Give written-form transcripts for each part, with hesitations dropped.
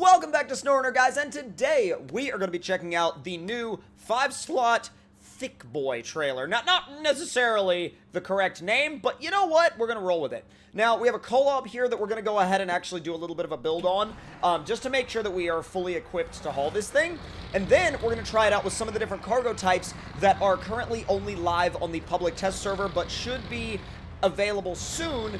Welcome back to SnowRunner, guys, and today we are going to be checking out the new 5-slot Thick Boy trailer. Not necessarily the correct name, but you know what? We're going to roll with it. Now, we have a co-op here that we're going to go ahead and actually do a little bit of a build on, just to make sure that we are fully equipped to haul this thing. And then we're going to try it out with some of the different cargo types that are currently only live on the public test server, but should be available soon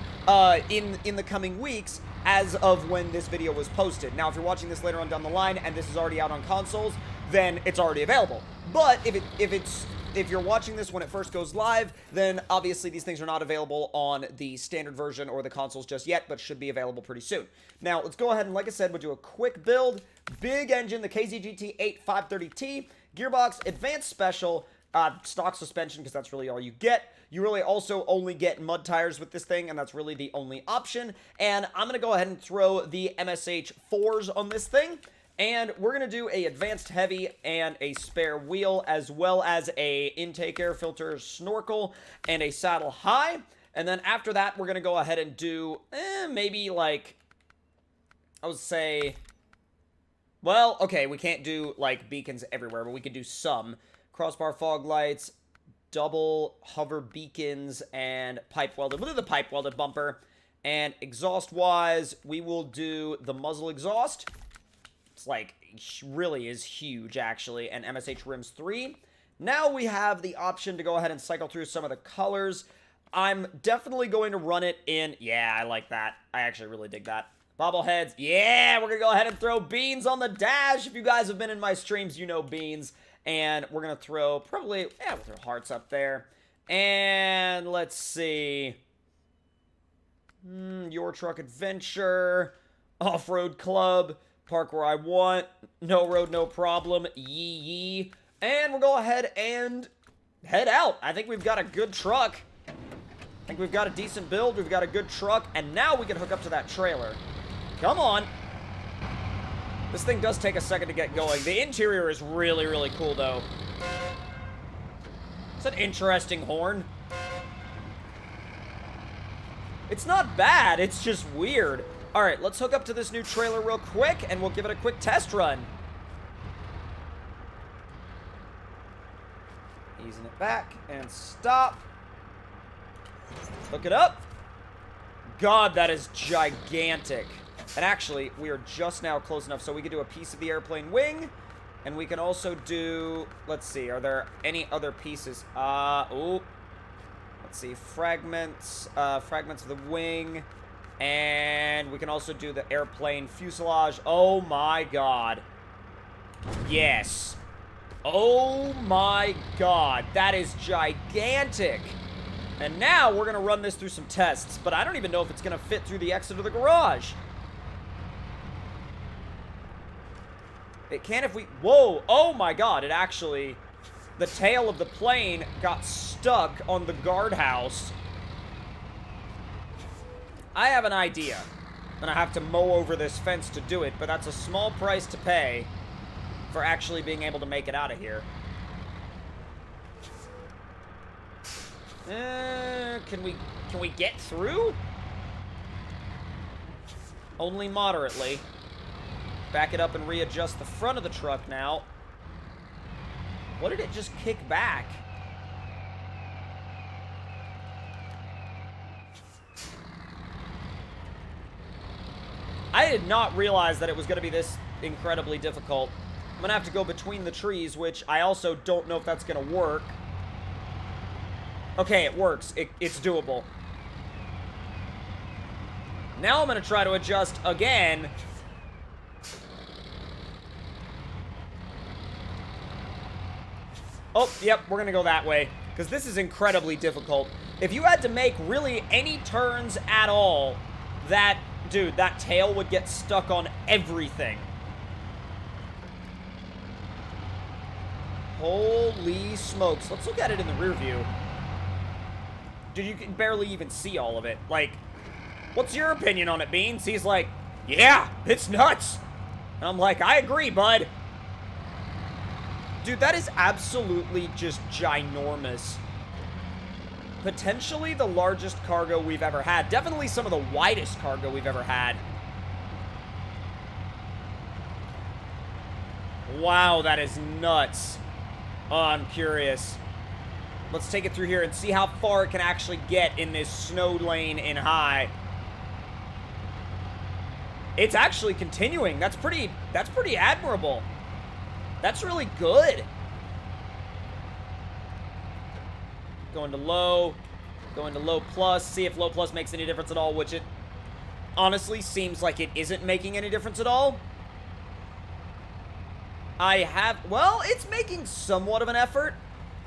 in the coming weeks as of when this video was posted. Now, if you're watching this later on down the line and this is already out on consoles, then it's already available. But if you're watching this when it first goes live, then obviously these things are not available on the standard version or the consoles just yet, but should be available pretty soon. Now, let's go ahead and, like I said, we'll do a quick build. Big engine, the KZGT 8530T, gearbox, advanced special, stock suspension, because that's really all you get. You really also only get mud tires with this thing, and that's really the only option. And I'm going to go ahead and throw the MSH 4s on this thing. And we're going to do a advanced heavy and a spare wheel, as well as a intake air filter, snorkel, and a saddle high. And then after that, we're going to go ahead and do maybe like, I would say, well, okay, we can't do like beacons everywhere, but we could do some. Crossbar fog lights, double hover beacons, and pipe welded. We'll do the pipe welded bumper. And exhaust wise, we will do the muzzle exhaust. It's like, really is huge actually. And MSH rims 3. Now we have the option to go ahead and cycle through some of the colors. I'm definitely going to run it in, yeah, I like that. I actually really dig that. Bobbleheads, yeah, we're gonna go ahead and throw beans on the dash. If you guys have been in my streams, you know beans. And we're going to throw probably, yeah, we'll throw hearts up there. And let's see. Your Truck Adventure. Off-Road Club. Park Where I Want. No Road, No Problem. Yee. And we'll go ahead and head out. I think we've got a good truck. I think we've got a decent build. We've got a good truck. And now we can hook up to that trailer. Come on. This thing does take a second to get going. The interior is really, really cool, though. It's an interesting horn. It's not bad. It's just weird. All right, let's hook up to this new trailer real quick, and we'll give it a quick test run. Easing it back and stop. Hook it up. God, that is gigantic. And actually, we are just now close enough so we can do a piece of the airplane wing. And we can also do, let's see, are there any other pieces? Let's see, fragments of the wing. And we can also do the airplane fuselage. Oh my god. Yes. Oh my god, that is gigantic. And now we're going to run this through some tests, but I don't even know if it's going to fit through the exit of the garage. It can if we... Whoa! Oh my god, it actually... The tail of the plane got stuck on the guardhouse. I have an idea. I'm gonna have to mow over this fence to do it, but that's a small price to pay for actually being able to make it out of here. Can we get through? Only moderately. Back it up and readjust the front of the truck now. What did it just kick back? I did not realize that it was going to be this incredibly difficult. I'm going to have to go between the trees, which I also don't know if that's going to work. Okay, it works. It's doable. Now I'm going to try to adjust again. Oh, yep, we're going to go that way, because this is incredibly difficult. If you had to make really any turns at all, dude, that tail would get stuck on everything. Holy smokes. Let's look at it in the rear view. Dude, you can barely even see all of it. Like, what's your opinion on it, Beans? He's like, yeah, it's nuts. And I'm like, I agree, bud. Dude, that is absolutely just ginormous. Potentially the largest cargo we've ever had. Definitely some of the widest cargo we've ever had. Wow, that is nuts. Oh, I'm curious. Let's take it through here and see how far it can actually get in this snow lane in high. It's actually continuing. That's pretty admirable. That's really good. Going to low plus. See if low plus makes any difference at all, which it honestly seems like it isn't making any difference at all. Well, it's making somewhat of an effort,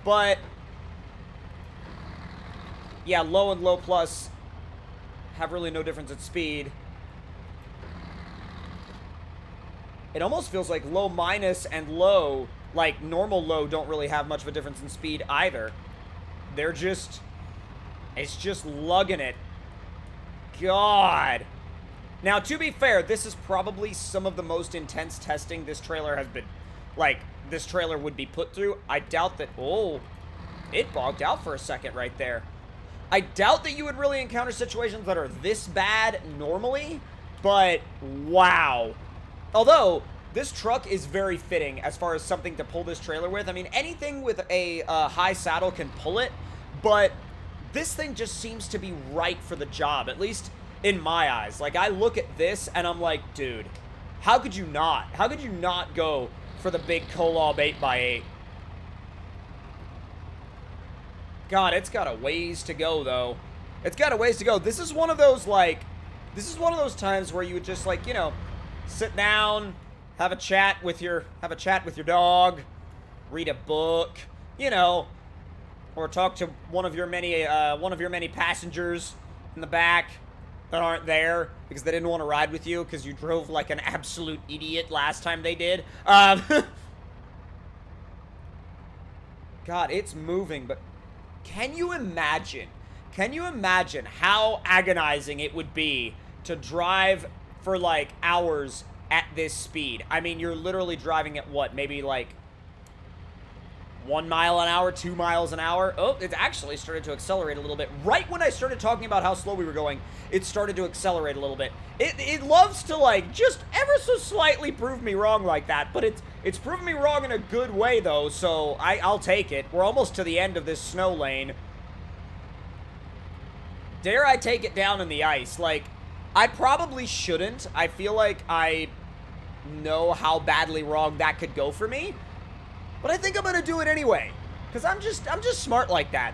but yeah, low and low plus have really no difference at speed. It almost feels like low minus and low, like normal low, don't really have much of a difference in speed either. It's just lugging it. God. Now, to be fair, this is probably some of the most intense testing this trailer has been, like, this trailer would be put through. I doubt that, oh, it bogged out for a second right there. I doubt that you would really encounter situations that are this bad normally, but wow. Although, this truck is very fitting as far as something to pull this trailer with. I mean, anything with a high saddle can pull it, but this thing just seems to be right for the job, at least in my eyes. Like, I look at this and I'm like, dude, how could you not? How could you not go for the big Kolob 8x8? God, it's got a ways to go, though. It's got a ways to go. This is one of those, like, this is one of those times where you would just, like, you know, sit down, have a chat with your dog, read a book, you know, or talk to one of your many passengers in the back that aren't there because they didn't want to ride with you because you drove like an absolute idiot last time they did. God, it's moving, but can you imagine how agonizing it would be to drive for like hours at this speed? I mean, you're literally driving at what, maybe like 1 mile an hour, 2 miles an hour. Oh, it actually started to accelerate a little bit. Right when I started talking about how slow we were going, it started to accelerate a little bit. It loves to, like, just ever so slightly prove me wrong like that, but it's proven me wrong in a good way, though, so I'll take it. We're almost to the end of this snow lane. Dare I take it down in the ice? Like, I probably shouldn't. I feel like I know how badly wrong that could go for me. But I think I'm gonna do it anyway, because I'm just smart like that.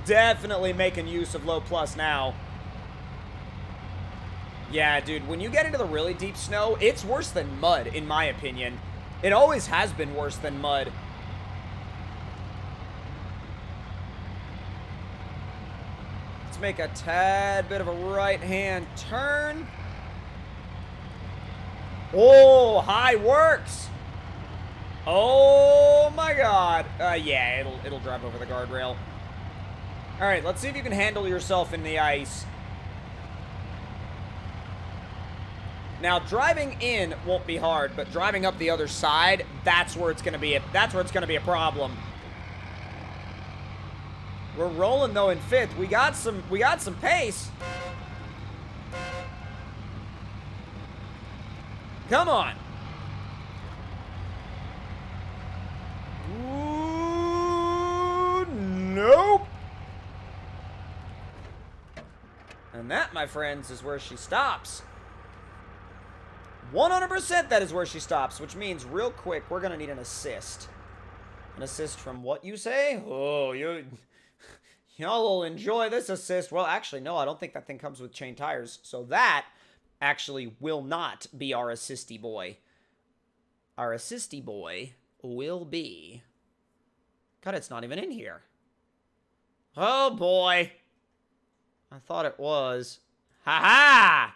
Definitely making use of low plus now. Yeah, dude, when you get into the really deep snow, it's worse than mud, in my opinion. It always has been worse than mud. Let's make a tad bit of a right-hand turn. Oh, high works. Oh my God. Yeah, it'll drive over the guardrail. All right, let's see if you can handle yourself in the ice. Now, driving in won't be hard, but driving up the other side, that's where it's gonna be a problem. We're rolling though in fifth. We got some pace. Come on. Ooh, nope. And that, my friends, is where she stops. 100% that is where she stops, which means real quick, we're going to need an assist. An assist from what you say? Oh, y'all will enjoy this assist. Well, actually, no, I don't think that thing comes with chain tires. So that actually will not be our assisty boy. Our assisty boy will be... God, it's not even in here. Oh, boy. I thought it was. Ha-ha!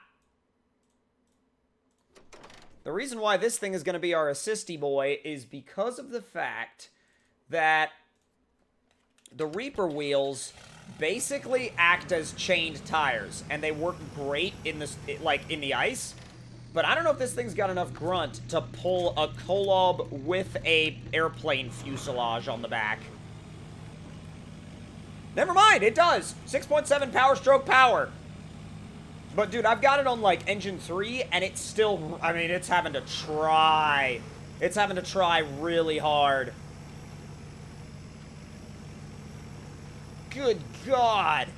The reason why this thing is going to be our assisty boy is because of the fact that the Reaper wheels basically act as chained tires, and they work great in this, like, in the ice. But I don't know if this thing's got enough grunt to pull a Kolob with a airplane fuselage on the back. Never mind, it does. 6.7 power stroke power. But, dude, I've got it on, like, engine 3, and it's still, I mean, it's having to try. It's having to try really hard. Good God.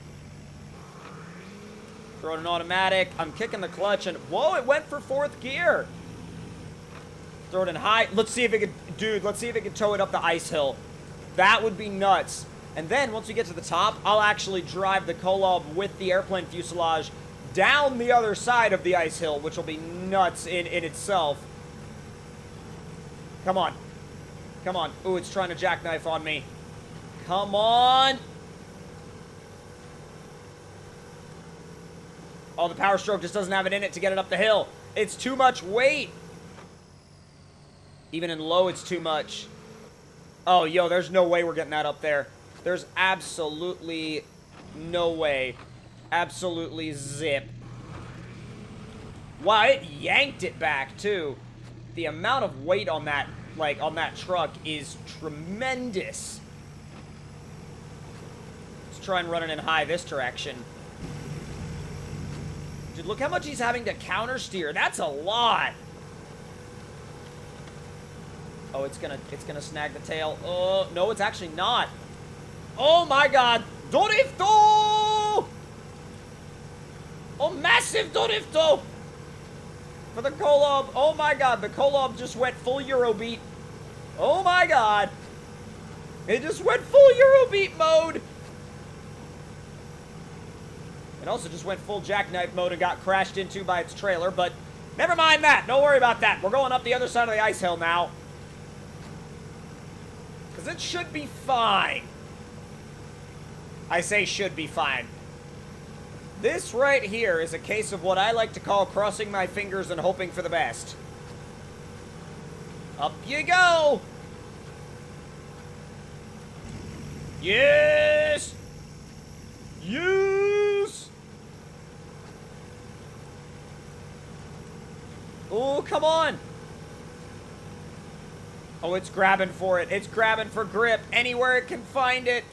Throw it in automatic. I'm kicking the clutch, and, whoa, it went for 4th gear. Throw it in high. Let's see if it could, dude, let's see if it can tow it up the ice hill. That would be nuts. And then, once we get to the top, I'll actually drive the Kolob with the airplane fuselage down the other side of the ice hill, which will be nuts in itself. Come on. Come on. Ooh, it's trying to jackknife on me. Come on. Oh, the power stroke just doesn't have it in it to get it up the hill. It's too much weight. Even in low, it's too much. Oh, yo, there's no way we're getting that up there. There's absolutely no way. Absolutely zip. Wow, it yanked it back, too. The amount of weight on that, like, on that truck is tremendous. Let's try and run it in high this direction. Dude, look how much he's having to counter steer. That's a lot. Oh, it's gonna snag the tail. Oh, no, it's actually not. Oh my God. Dorifto! Oh, massive Dorifto! For the Kolob. Oh my God, the Kolob just went full Eurobeat. Oh my God. It just went full Eurobeat mode. It also just went full jackknife mode and got crashed into by its trailer, but never mind that. Don't worry about that. We're going up the other side of the ice hill now. Because it should be fine. I say should be fine. This right here is a case of what I like to call crossing my fingers and hoping for the best. Up you go! Yes! Yes! Oh, come on! Oh, it's grabbing for it. It's grabbing for grip anywhere it can find it.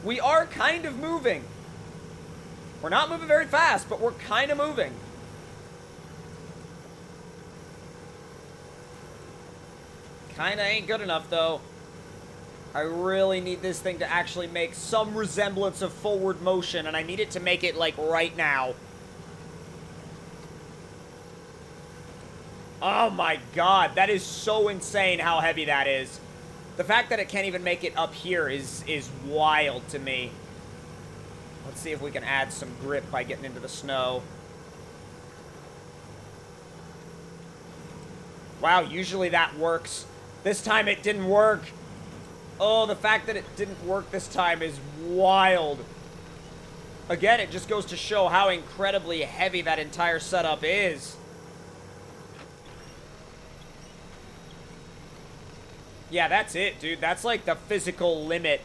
We are kind of moving. We're not moving very fast, but we're kind of moving. Kinda ain't good enough, though. I really need this thing to actually make some resemblance of forward motion, and I need it to make it, like, right now. Oh my God, that is so insane how heavy that is. The fact that it can't even make it up here is wild to me. Let's see if we can add some grip by getting into the snow. Wow, usually that works. This time it didn't work. Oh, the fact that it didn't work this time is wild. Again, it just goes to show how incredibly heavy that entire setup is. Yeah, that's it, dude. That's like the physical limit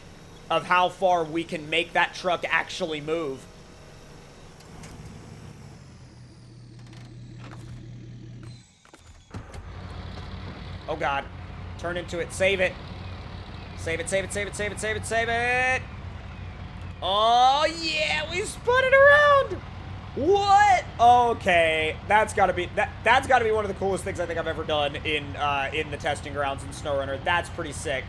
of how far we can make that truck actually move. Oh, God. Turn into it. Save it. Save it, save it, save it, save it, save it, save it. Oh, yeah, we spun it around. What? Okay, that's gotta be one of the coolest things I think I've ever done in the testing grounds in SnowRunner. That's pretty sick.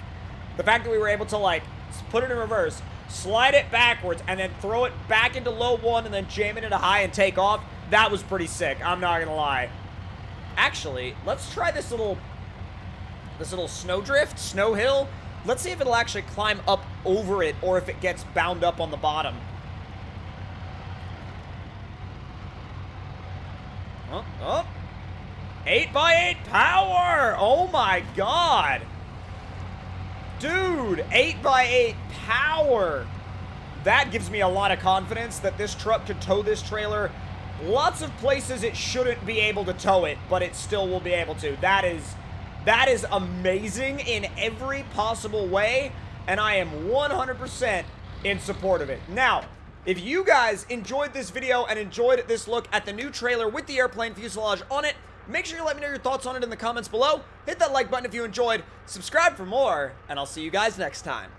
The fact that we were able to, like, put it in reverse, slide it backwards, and then throw it back into low 1 and then jam it into high and take off, that was pretty sick. I'm not gonna lie. Actually, let's try this little snowdrift, snow hill. Let's see if it'll actually climb up over it or if it gets bound up on the bottom. Oh. 8x8 power! Oh my God! Dude, 8x8 power! That gives me a lot of confidence that this truck could tow this trailer. Lots of places it shouldn't be able to tow it, but it still will be able to. That is amazing in every possible way, and I am 100% in support of it. Now, if you guys enjoyed this video and enjoyed this look at the new trailer with the airplane fuselage on it, make sure you let me know your thoughts on it in the comments below. Hit that like button if you enjoyed, subscribe for more, and I'll see you guys next time.